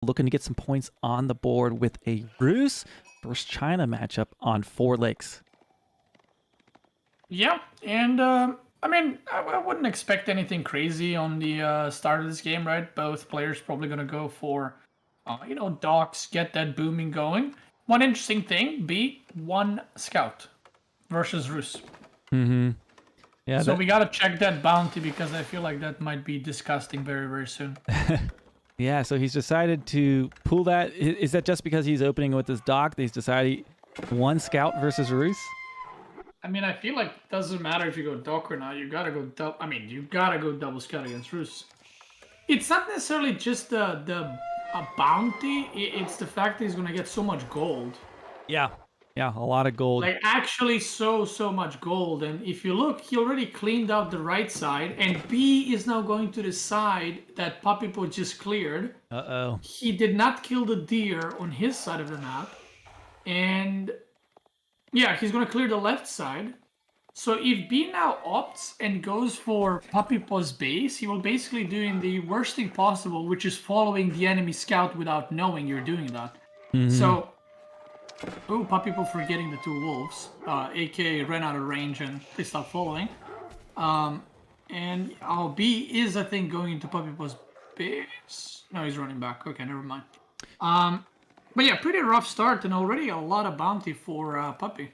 looking to get some points on the board with a Rus versus China matchup on 4 lakes. Yeah, and I mean, I wouldn't expect anything crazy on the start of this game, right? Both players probably gonna go for, docks, get that booming going. One interesting thing: B 1 scout versus Rus. Mm-hmm. Yeah. So we gotta check that bounty because I feel like that might be disgusting very, very soon. Yeah, so he's decided to pull that. Is that just because he's opening with his dock that he's decided 1 scout versus Rus? I mean, I feel like it doesn't matter if you go dock or not. You gotta go you gotta go double scout against Rus. It's not necessarily just the bounty. It's the fact that he's gonna get so much gold. Yeah. Yeah, a lot of gold. Like actually so much gold. And if you look, he already cleaned out the right side, and B is now going to the side that PuppyPaw just cleared. Uh-oh. He did not kill the deer on his side of the map. And yeah, he's gonna clear the left side. So if B now opts and goes for PuppyPaw's base, he will basically doing the worst thing possible, which is following the enemy scout without knowing you're doing that. So, PuppyPaw forgetting the 2 wolves. AK ran out of range and they stopped following. And B is, I think, going into PuppyPaw's base. No, he's running back. Okay, never mind. But yeah, pretty rough start and already a lot of bounty for Puppy.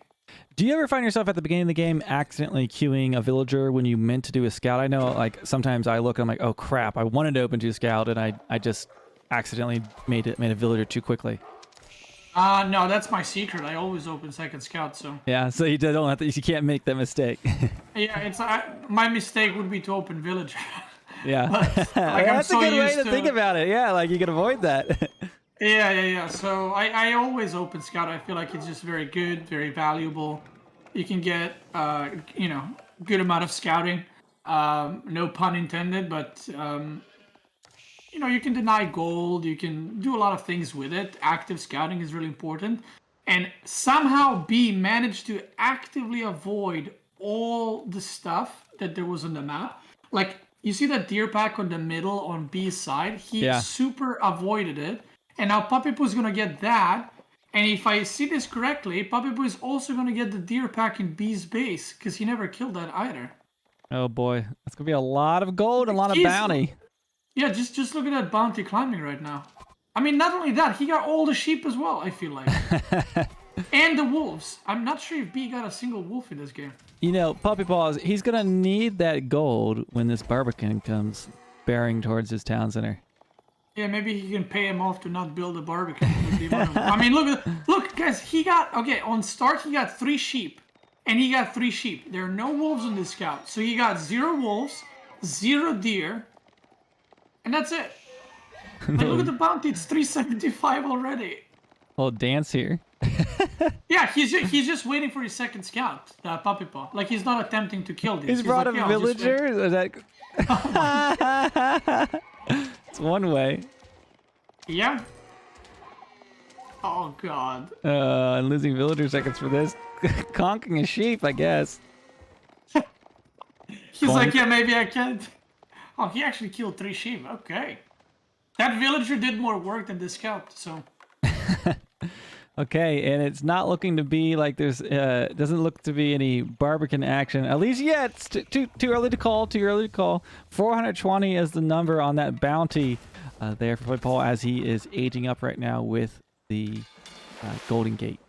Do you ever find yourself at the beginning of the game accidentally queuing a villager when you meant to do a scout? I know, like, sometimes I look and I'm like, oh crap, I wanted to open 2 scout and I just accidentally made a villager too quickly. No, that's my secret. I always open second scout, so. Yeah, so you don't have to, you can't make that mistake. Yeah, it's my mistake would be to open villager. Yeah. Like, That's a good way to think about it. Yeah, like you can avoid that. Yeah. So I always open scout. I feel like it's just very good, very valuable. You can get, good amount of scouting. No pun intended, but, you can deny gold. You can do a lot of things with it. Active scouting is really important. And somehow B managed to actively avoid all the stuff that there was on the map. Like, you see that deer pack on the middle on B's side? He super avoided it. And now PuppyPaw is going to get that. And if I see this correctly, PuppyPaw is also going to get the deer pack in B's base because he never killed that either. Oh boy, that's going to be a lot of gold and a lot of bounty. Yeah, just look at that bounty climbing right now. I mean, not only that, he got all the sheep as well, I feel like. And the wolves. I'm not sure if B got a single wolf in this game. You know, PuppyPaw, he's going to need that gold when this Barbican comes bearing towards his town center. Yeah, maybe he can pay him off to not build a barbecue. I mean, look, guys. On start he got 3 sheep, and he got 3 sheep. There are no wolves on this scout, so he got 0 wolves, 0 deer, and that's it. Like, look at the bounty; it's 375 already. Well, dance here. Yeah, he's just waiting for his second scout, PuppyPaw. Like he's not attempting to kill these. He's brought like, a villager. Is that? It's one way. Yeah. Oh god. And losing villager seconds for this. Conking a sheep, I guess. He's like, yeah, maybe I can't. Oh, he actually killed 3 sheep. Okay. That villager did more work than the scout, so. Okay, and it's not looking to be like there's doesn't look to be any Barbican action, at least yet. It's too early to call. 420 is the number on that bounty there for PuppyPaw as he is aging up right now with the Golden Gate.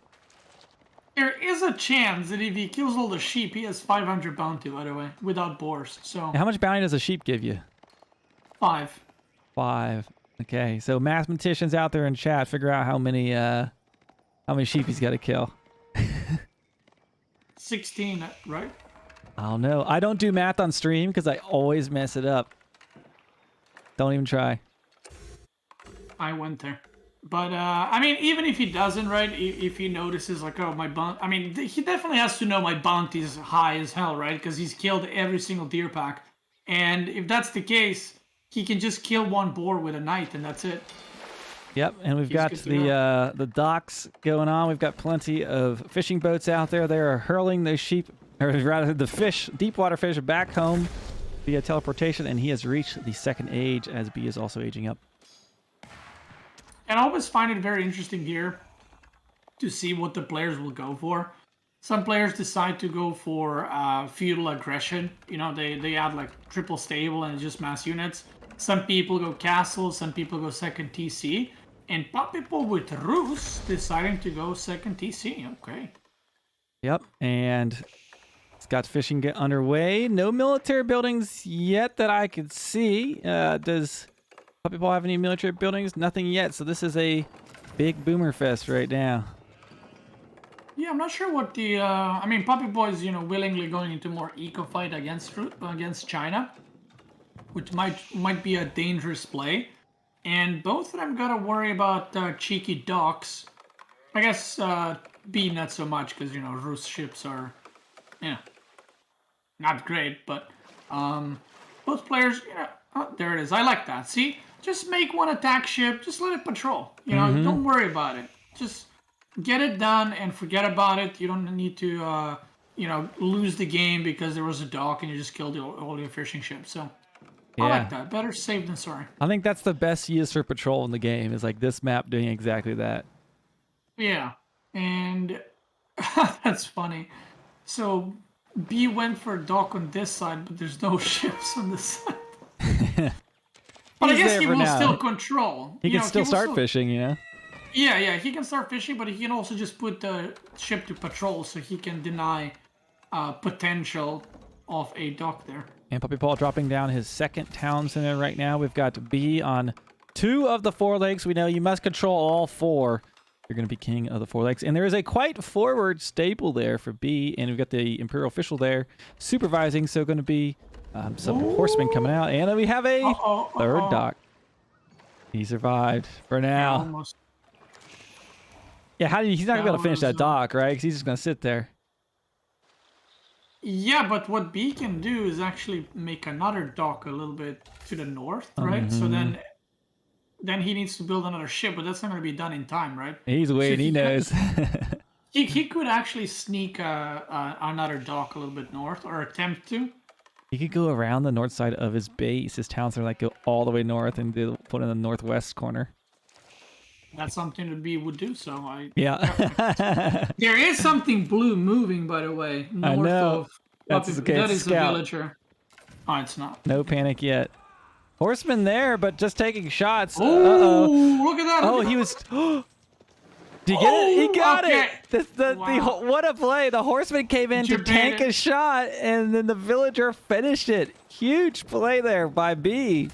There is a chance that if he kills all the sheep, he has 500 bounty, by the way, without boars. So. How much bounty does a sheep give you? 5. 5. Okay, so mathematicians out there in chat, figure out how many sheep he's got to kill. 16, right? I don't know. I don't do math on stream because I always mess it up. Don't even try. I went there. But, I mean, even if he doesn't, right, if he notices, like, oh, my bounty... I mean, he definitely has to know my bounty is high as hell, right? Because he's killed every single deer pack. And if that's the case, he can just kill 1 boar with a knife, and that's it. Yep, and we've got the docks going on. We've got plenty of fishing boats out there. They are hurling those sheep, or rather the fish, deep water fish, back home via teleportation, and he has reached the 2nd age as B is also aging up. And I always find it very interesting here to see what the players will go for. Some players decide to go for feudal aggression. You know, they add like triple stable and just mass units. Some people go castle, some people go second TC. And PuppyPaw with Rus deciding to go second TC. Okay. Yep, and it's got fishing get underway. No military buildings yet that I could see. Does PuppyPaw have any military buildings? Nothing yet, so this is a big boomer fest right now. Yeah, I'm not sure what the. I mean, PuppyPaw is willingly going into more eco fight against China, which might be a dangerous play. And both of them gotta worry about cheeky docks. I guess B not so much because Rus ships are, not great. But both players, oh, there it is. I like that. See, just make one attack ship. Just let it patrol. Don't worry about it. Just get it done and forget about it. You don't need to, lose the game because there was a dock and you just killed all your fishing ships. So. Yeah. I like that. Better safe than sorry. I think that's the best use for patrol in the game, is like this map doing exactly that. Yeah. And that's funny. So B went for a dock on this side, but there's no ships on this side. But I guess he will still control. He can still start fishing, Yeah, he can start fishing, but he can also just put the ship to patrol so he can deny potential of a dock there. And PuppyPaw dropping down his second town center right now. We've got B on 2 of the 4 lakes. We know you must control all 4. You're going to be king of the 4 lakes. And there is a quite forward staple there for B. And we've got the Imperial official there supervising. So going to be some horsemen coming out. And then we have a third dock. He survived for now. Almost. Yeah, he's not going to be able to finish that dock, right? Because he's just going to sit there. Yeah, but what B can do is actually make another dock a little bit to the north, right? So then he needs to build another ship, but that's not going to be done in time, right? He's waiting. He knows. He could actually sneak another dock a little bit north, or attempt to. He could go around the north side of his base. His towns are like go all the way north and put in the northwest corner. That's something that B would do. So yeah. There is something blue moving, by the way, north of. That's okay. That is scout. a villager. Oh, it's not. No panic yet. Horseman there, but just taking shots. Oh, look at that! Oh, he was. Did he get it? He got it. Wow. What a play! The horseman came in to tank a shot, and then the villager finished it. Huge play there by B.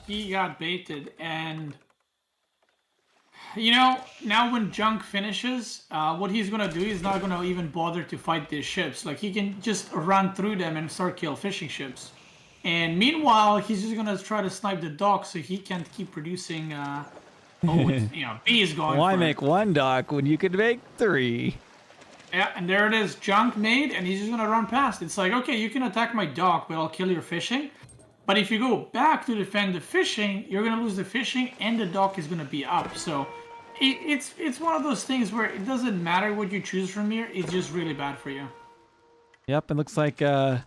He got baited, and. Now when Junk finishes, what he's going to do, he's not going to even bother to fight these ships. Like, he can just run through them and start kill fishing ships. And meanwhile, he's just going to try to snipe the dock so he can't keep producing... B is going Why for make 1 dock when you could make 3? Yeah, and there it is. Junk made, and he's just going to run past. It's like, okay, you can attack my dock, but I'll kill your fishing. But if you go back to defend the fishing, you're going to lose the fishing, and the dock is going to be up. So... It's one of those things where it doesn't matter what you choose from here. It's just really bad for you. Yep, it looks like a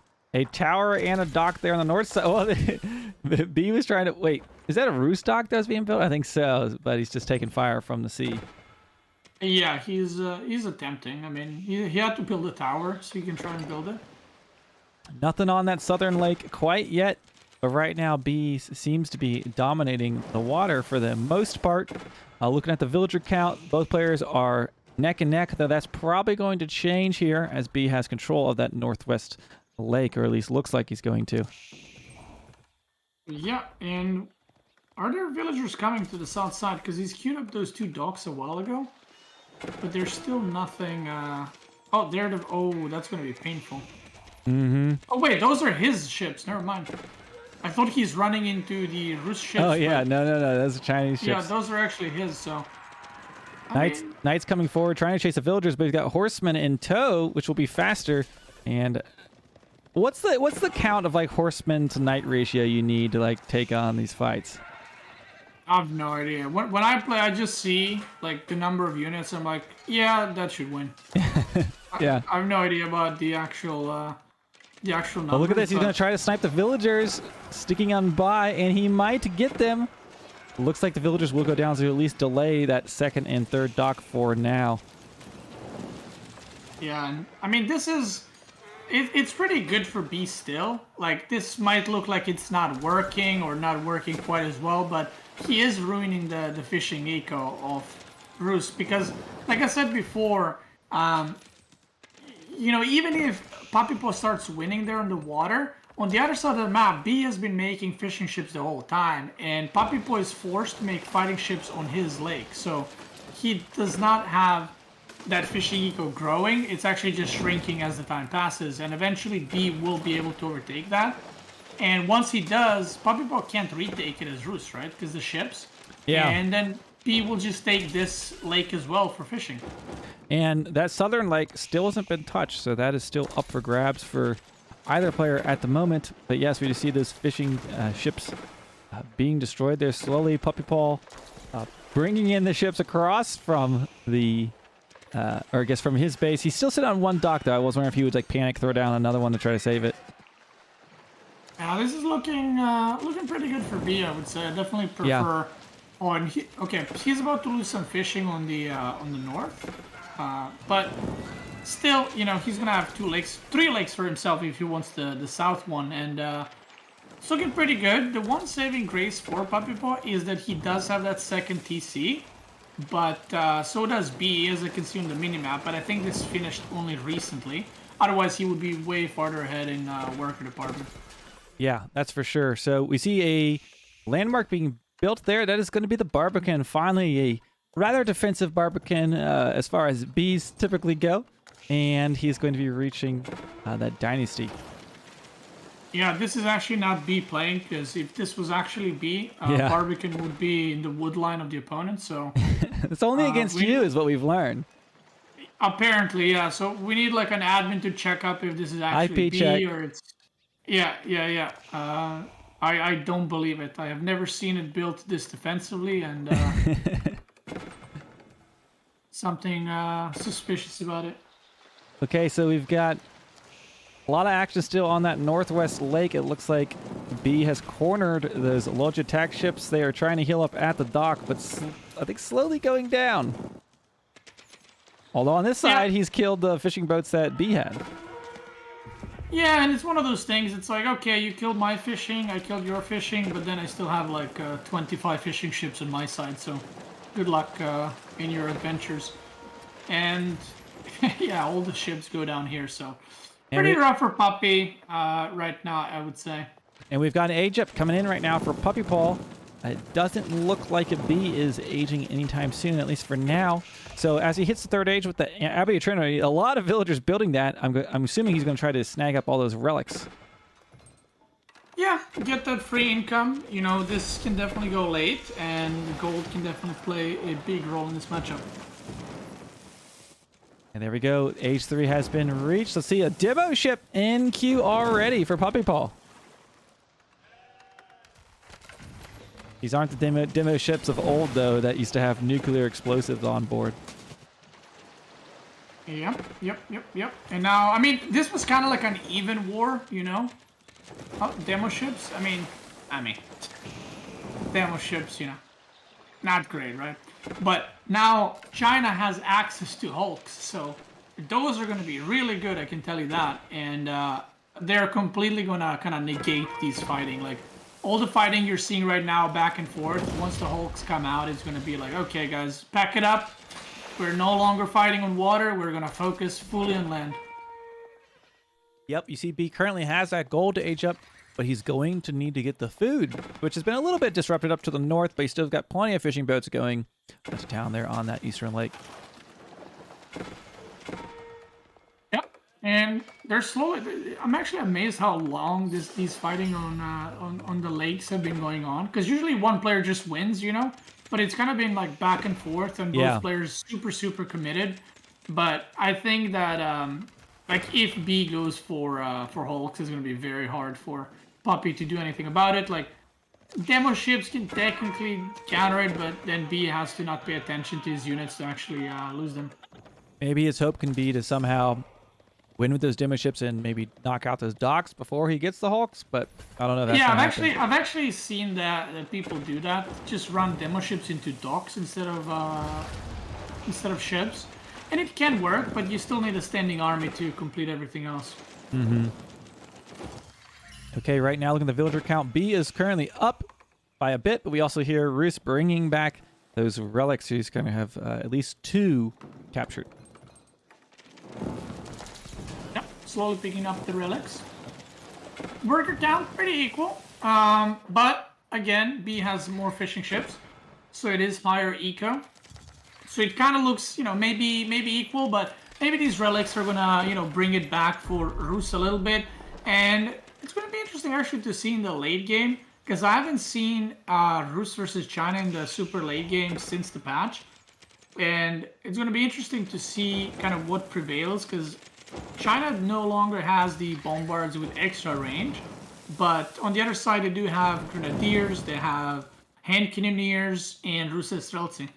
tower and a dock there on the north side. Well, B was trying to... Wait, is that a roost dock that was being built? I think so, but he's just taking fire from the sea. Yeah, he's attempting. I mean, he had to build a tower, so he can try and build it. Nothing on that southern lake quite yet. But right now, B seems to be dominating the water for the most part. Looking at the villager count, both players are neck and neck, though that's probably going to change here as B has control of that northwest lake, or at least looks like he's going to. Yeah, and are there villagers coming to the south side? Because he's queued up those 2 docks a while ago, but there's still nothing... Oh, that's going to be painful. Oh, wait, those are his ships. Never mind. I thought he's running into the Rus ships. Oh, yeah. No. Those are Chinese ships. Yeah, those are actually his, so... Knight's coming forward, trying to chase the villagers, but he's got horsemen in tow, which will be faster. And what's the count of, like, horsemen to knight ratio you need to, like, take on these fights? I have no idea. When I play, I just see, like, the number of units. I'm like, yeah, that should win. Yeah. I have no idea about the actual number. Oh, look at this. He's going to try to snipe the villagers sticking on by, and he might get them. looks like the villagers will go down to at least delay that second and third dock for now. Yeah, and I mean, this is... It's pretty good for B still. Like, this might look like it's not working or not working quite as well, but he is ruining the fishing eco of Roost because, like I said before, you know, even if PuppyPaw starts winning there in the water, on the other side of the map, B has been making fishing ships the whole time, and PuppyPaw is forced to make fighting ships on his lake, so he does not have that fishing eco growing. It's actually just shrinking as the time passes, and eventually B will be able to overtake that. And once he does, PuppyPaw can't retake it as Roost, right? Because the ships. Yeah. And then B will just take this lake as well for fishing. And that southern lake still hasn't been touched, so that is still up for grabs for either player at the moment. But yes, we do see those fishing ships being destroyed there slowly. PuppyPaw bringing in the ships across from the... or I guess from his base. He's still sitting on one dock, though. I was wondering if he would like panic, throw down another one to try to save it. Now this is looking pretty good for B, I would say. I definitely prefer. Yeah. Oh, and okay, he's about to lose some fishing on the north, but still, you know, he's gonna have 3 lakes for himself if he wants the south one, and it's looking pretty good. The one saving grace for PuppyPaw is that he does have that second TC. But so does B, as I can see on the minimap, but I think this finished only recently. Otherwise, he would be way farther ahead in worker department. Yeah, that's for sure. So we see a landmark being built there. That is going to be the Barbican. Finally, a rather defensive Barbican as far as Bs typically go. And he's going to be reaching that dynasty. Yeah, this is actually not B playing, because if this was actually B, Yeah. Barbican would be in the wood line of the opponent, so... It's only against you is what we've learned. Apparently, yeah. So we need like an admin to check up if this is actually IP B check. or it's... Yeah. I don't believe it. I have never seen it built this defensively, and something suspicious about it. Okay, so we've got a lot of action still on that northwest lake. It looks like B has cornered those Logitech ships. They are trying to heal up at the dock, but I think slowly going down. Although on this side, he's killed the fishing boats that B had. Yeah, and it's one of those things. It's like, okay, you killed my fishing, I killed your fishing, but then I still have like 25 fishing ships on my side, so good luck in your adventures. And yeah, all the ships go down here, so pretty rough for Puppy right now, I would say. And we've got an age up coming in right now for PuppyPaw. It doesn't look like a B is aging anytime soon, at least for now. So as he hits the third age with the Abbey of Trinity, a lot of villagers building that. I'm assuming he's going to try to snag up all those relics. Yeah, get that free income. You know, this can definitely go late, and gold can definitely play a big role in this matchup. And there we go. Age 3 has been reached. Let's see a demo ship in queue already for PuppyPaw. These aren't the demo ships of old, though, that used to have nuclear explosives on board. Yep. And now, I mean, this was kind of like an even war, you know? Oh, demo ships? I mean, demo ships, you know, not great, right? But now China has access to Hulks, so those are going to be really good, I can tell you that. And they're completely going to kind of negate these fighting. Like, all the fighting you're seeing right now back and forth, once the Hulks come out, it's going to be like, okay, guys, pack it up. We're no longer fighting on water. We're going to focus fully on land. Yep, you see B currently has that gold to age up, but he's going to need to get the food, which has been a little bit disrupted up to the north, but he's still got plenty of fishing boats going to town there on that eastern lake. Yep, and they're slow. I'm actually amazed how long these fighting on the lakes have been going on, because usually one player just wins, you know? But it's kind of been like back and forth, and both players super committed. But I think that like if B goes for Hulks, it's gonna be very hard for Puppy to do anything about it. Like demo ships can technically counter it, but then B has to not pay attention to his units to actually lose them. Maybe his hope can be to somehow win with those demo ships and maybe knock out those docks before he gets the hulks. But I don't know. If that's Yeah, gonna happen. I've actually seen that people do that. Just run demo ships into docks instead of ships, and it can work, but you still need a standing army to complete everything else. Okay, right now, look at the villager count. B is currently up by a bit, but we also hear Roos bringing back those relics. He's going to have at least 2 captured. Yep, slowly picking up the relics. Worker count, pretty equal. But, again, B has more fishing ships, so it is higher eco. So it kind of looks, maybe equal, but maybe these relics are gonna, bring it back for Roos a little bit. And it's gonna be interesting actually to see in the late game, because I haven't seen Roos versus China in the super late game since the patch. And it's gonna be interesting to see kind of what prevails, because China no longer has the bombards with extra range. But on the other side, they do have grenadiers, they have hand cannoneers, and Roos has Streltsy.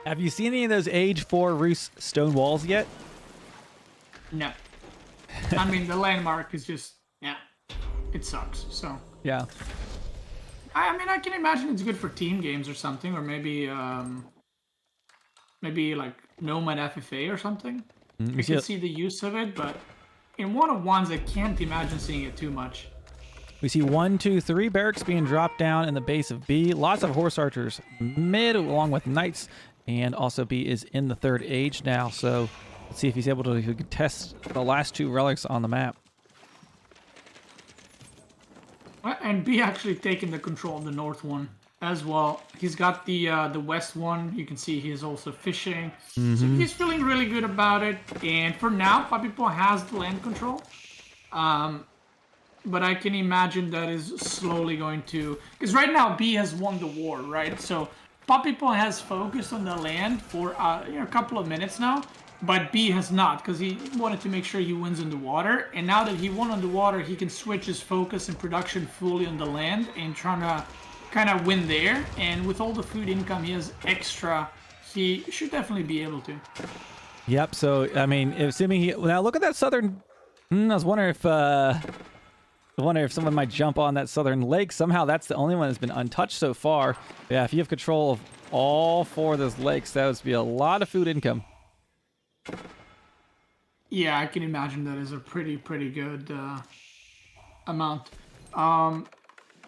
Have you seen any of those Age 4 Roos stone walls yet? No. I mean, the landmark is just, it sucks, so. Yeah. I mean, I can imagine it's good for team games or something, or maybe like Nomad FFA or something. You can see the use of it, but in one-on-ones, I can't imagine seeing it too much. We see 1, 2, 3 barracks being dropped down in the base of B. Lots of horse archers mid, along with knights. And also B is in the 3rd age now, so let's see if he's able to test the last 2 relics on the map. And B actually taking the control of the north one as well. He's got the west one. You can see he's also fishing. So he's feeling really good about it. And for now, PuppyPaw has the land control. But I can imagine that is slowly going to... Because right now, B has won the war, right? So PuppyPaw has focused on the land for a couple of minutes now, but B has not, because he wanted to make sure he wins on the water. And now that he won on the water, he can switch his focus and production fully on the land and trying to kind of win there. And with all the food income he has extra, he should definitely be able to. Yep. So I mean, assuming he now look at that southern. I was wondering if someone might jump on that southern lake. Somehow that's the only one that's been untouched so far. Yeah, if you have control of all 4 of those lakes, that would be a lot of food income. Yeah, I can imagine that is a pretty good amount.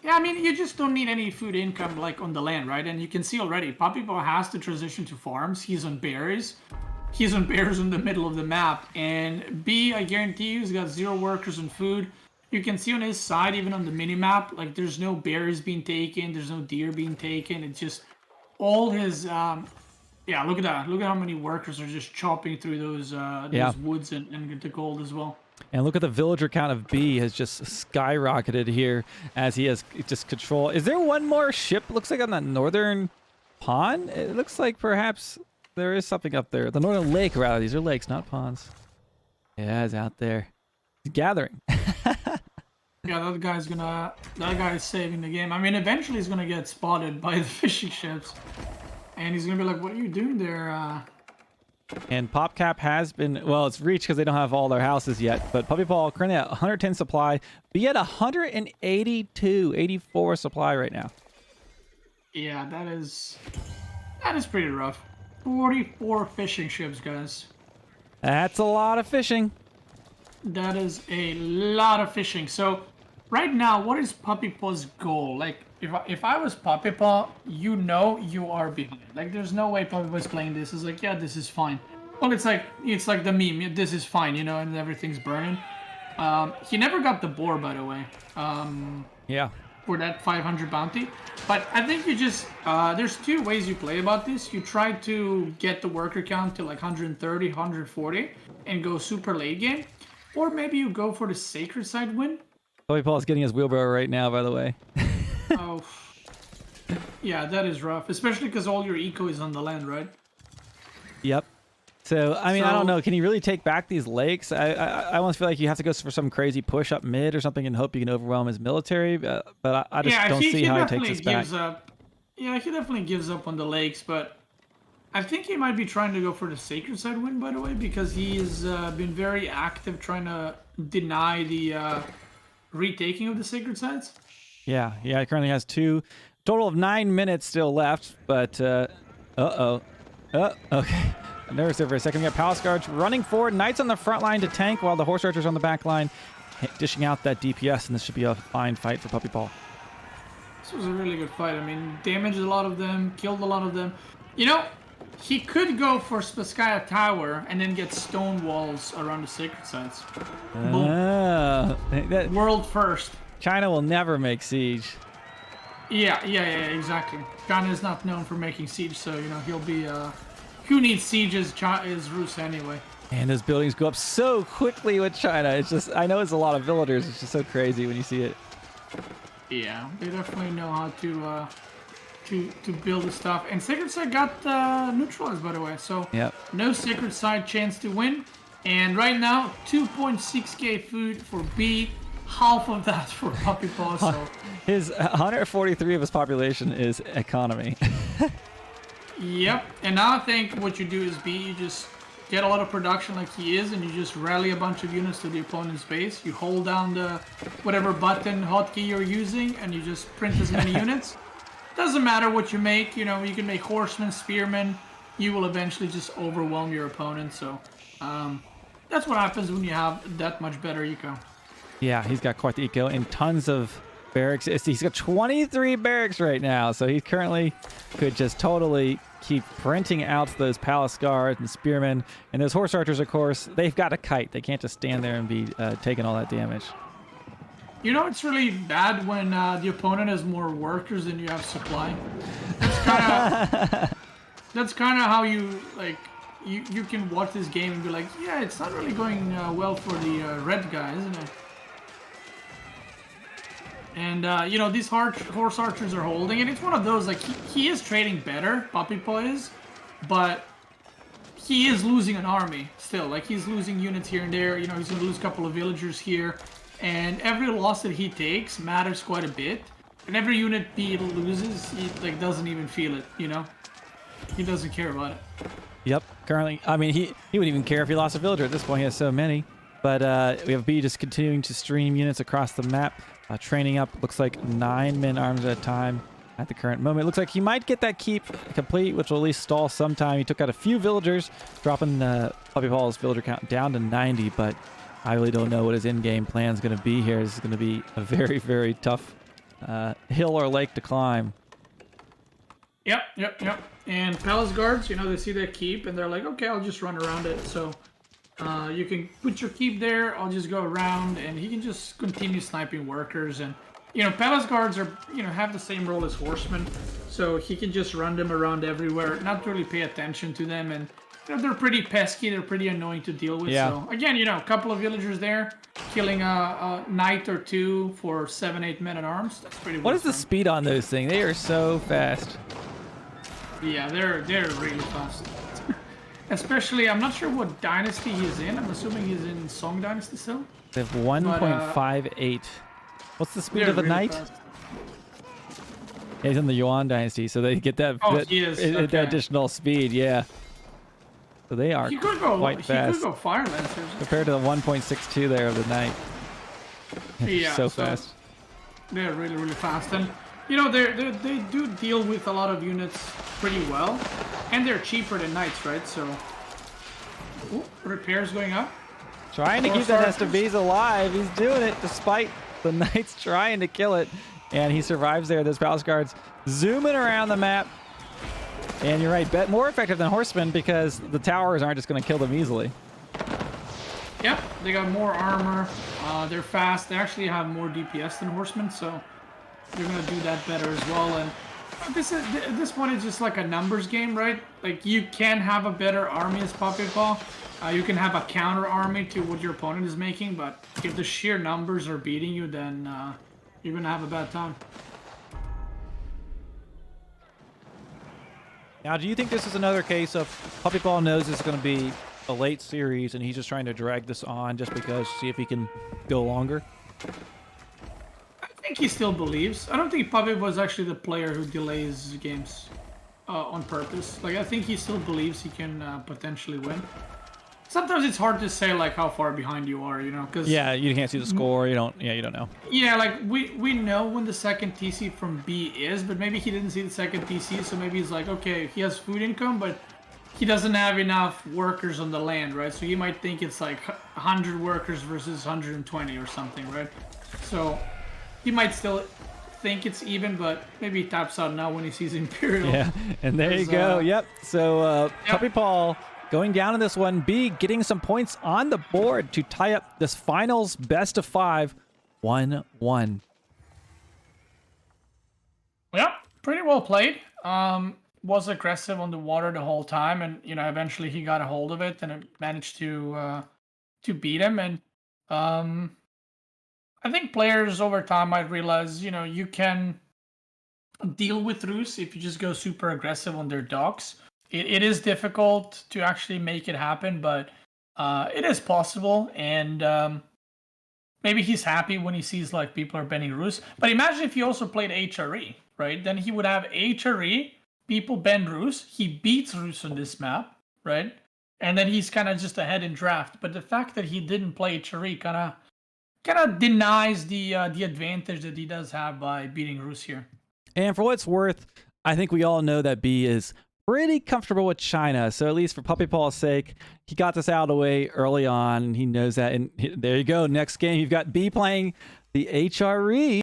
Yeah, I mean, you just don't need any food income like on the land, right? And you can see already, PuppyPaw has to transition to farms. He's on berries. He's on berries in the middle of the map. And B, I guarantee you, he's got 0 workers and food. You can see on his side, even on the mini-map, like there's no berries being taken, there's no deer being taken. It's just all his, yeah, look at that. Look at how many workers are just chopping through those woods and get the gold as well. And look at the villager count of B has just skyrocketed here as he has just control. Is there one more ship? Looks like on that northern pond. It looks like perhaps there is something up there. The northern lake, rather. These are lakes, not ponds. Yeah, it's out there. He's gathering. Yeah, that guy is saving the game. I mean, eventually he's gonna get spotted by the fishing ships. And he's gonna be like, what are you doing there? And PopCap has been, well, it's reached because they don't have all their houses yet. But PuppyPaw currently at 110 supply. Be at 84 supply right now. Yeah, that is pretty rough. 44 fishing ships, guys. That's a lot of fishing. That is a lot of fishing. So right now, what is PuppyPaw's goal? Like, if I was PuppyPaw, you are behind. Like, there's no way PuppyPaw's playing this. It's like, yeah, this is fine. Well, it's like the meme. This is fine, and everything's burning. He never got the boar, by the way. Yeah. For that 500 bounty. But I think you just, there's 2 ways you play about this. You try to get the worker count to like 130, 140 and go super late game. Or maybe you go for the sacred side win. PuppyPaw is getting his wheelbarrow right now, by the way. Oh. Yeah, that is rough. Especially because all your eco is on the land, right? Yep. So, I mean, I don't know. Can you really take back these lakes? I almost feel like you have to go for some crazy push up mid or something and hope you can overwhelm his military. But I just don't see how he takes us back. Yeah, he definitely gives up on the lakes, but I think he might be trying to go for the sacred side win, by the way, because he's been very active trying to deny the retaking of the sacred sides. Yeah, he currently has two, total of 9 minutes still left, but, uh-oh. Okay. I nervous there for a second. We got Palace Guards running forward, Knights on the front line to tank, while the Horse Archers on the back line dishing out that DPS, and this should be a fine fight for PuppyPaw. This was a really good fight. I mean, damaged a lot of them, killed a lot of them. You know, he could go for Spitskaya Tower and then get stone walls around the sacred sites. Boom. World first. China will never make siege. Yeah, exactly. China is not known for making siege, so, you know, he'll be, who needs siege is Rus anyway. And those buildings go up so quickly with China. It's just, I know it's a lot of villagers. It's just so crazy when you see it. Yeah, they definitely know how to build the stuff. And Sacred Side got neutralized, by the way. So yep. No Sacred Side chance to win. And right now, 2.6k food for B, half of that for PuppyPaw. So his 143 of his population is economy. Yep. And now I think what you do is B, you just get a lot of production like he is, and you just rally a bunch of units to the opponent's base. You hold down the whatever button hotkey you're using, and you just print as many units. Doesn't matter what you make. You know, you can make horsemen, spearmen. You will eventually just overwhelm your opponent. So that's what happens when you have that much better eco. Yeah, he's got quite the eco and tons of barracks. He's got 23 barracks right now, so he currently could just totally keep printing out those palace guards and spearmen. And those horse archers, of course, they've got a kite. They can't just stand there and be taking all that damage. You know, it's really bad when the opponent has more workers than you have supply. That's kind of how you, like, you can watch this game and be like, yeah, it's not really going well for the red guy, isn't it? And, you know, these horse archers are holding, and it's one of those, like, he is trading better, PuppyPaw is, but he is losing an army still. Like, he's losing units here and there. You know, he's going to lose a couple of villagers here, and every loss that he takes matters quite a bit. And every unit he loses, he, like, doesn't even feel it, you know? He doesn't care about it. Yep, currently, I mean, he wouldn't even care if he lost a villager at this point. He has so many. But we have B just continuing to stream units across the map. Training up, looks like 9 men arms at a time at the current moment. It looks like he might get that keep complete, which will at least stall sometime. He took out a few villagers, dropping PuppyPaw's villager count down to 90, but I really don't know what his in-game plan is going to be here. This is going to be a very, very tough hill or lake to climb. Yep. And Palace Guards, you know, they see that keep, and they're like, okay, I'll just run around it. So you can put your keep there, I'll just go around, and he can just continue sniping workers. And, you know, Palace Guards are, you know, have the same role as horsemen, so he can just run them around everywhere, not really pay attention to them. And, you know, they're pretty pesky, they're pretty annoying to deal with. Yeah. So, again, you know, a couple of villagers there, killing a knight or two for 7-8 men at arms. That's pretty well. What is the speed on those things? They are so fast. Yeah, they're really fast. Especially, I'm not sure what dynasty he's in. I'm assuming he's in Song Dynasty still. They have 1.58. What's the speed of a really knight? fast. Yeah, he's in the Yuan Dynasty, so they get that, He is. that Okay. additional speed, yeah. So they are quite fast. He could go Fire Lancers. Compared to the 1.62 there of the knight. Yeah, so fast. They're really, really fast. And, you know, they do deal with a lot of units pretty well. And they're cheaper than knights, right? So, ooh, repairs going up. Trying to keep that Estabese alive. He's doing it despite the knights trying to kill it. And he survives there. Those Palace Guards zooming around the map. And you're right, more effective than horsemen because the towers aren't just going to kill them easily. Yep, they got more armor. They're fast. They actually have more DPS than horsemen, so they're going to do that better as well. And this one is just like a numbers game, right? Like, you can have a better army as PuppyPaw. You can have a counter army to what your opponent is making, but if the sheer numbers are beating you, then you're gonna have a bad time. Now, do you think this is another case of PuppyPaw knows this is going to be a late series and he's just trying to drag this on just because, see if he can go longer? I think he still believes. I don't think PuppyPaw was actually the player who delays games. on purpose. Like I think he still believes he can potentially win. Sometimes it's hard to say like how far behind you are, you know, because Yeah, you can't see the score. You don't know. yeah, like we know when the second TC from B is, but maybe he didn't see the second TC, so maybe he's like, okay, he has food income, but he doesn't have enough workers on the land, right? So he might think it's like 100 workers versus 120 or something, right? So he might still think it's even, but maybe he taps out now when he sees Imperial. Yeah, and there you go. Yep. So PuppyPaw going down in this one. B getting some points on the board to tie up this finals best of 5, 1-1. Yep, pretty well played. Was aggressive on the water the whole time, and you know, eventually he got a hold of it and managed to beat him. And I think players over time might realize, you know, you can deal with Rus if you just go super aggressive on their dogs. It is difficult to actually make it happen, but it is possible. And maybe he's happy when he sees like people are banning Rus. But imagine if he also played HRE, right? Then he would have HRE, people ban Rus, he beats Rus on this map, right? And then he's kind of just ahead in draft. But the fact that he didn't play HRE kind of denies the advantage that he does have by beating Rus here. And for what it's worth, I think we all know that B is pretty comfortable with China. So at least for PuppyPaw's sake, he got this out of the way early on, and he knows that. And there you go. Next game, you've got B playing the HRE.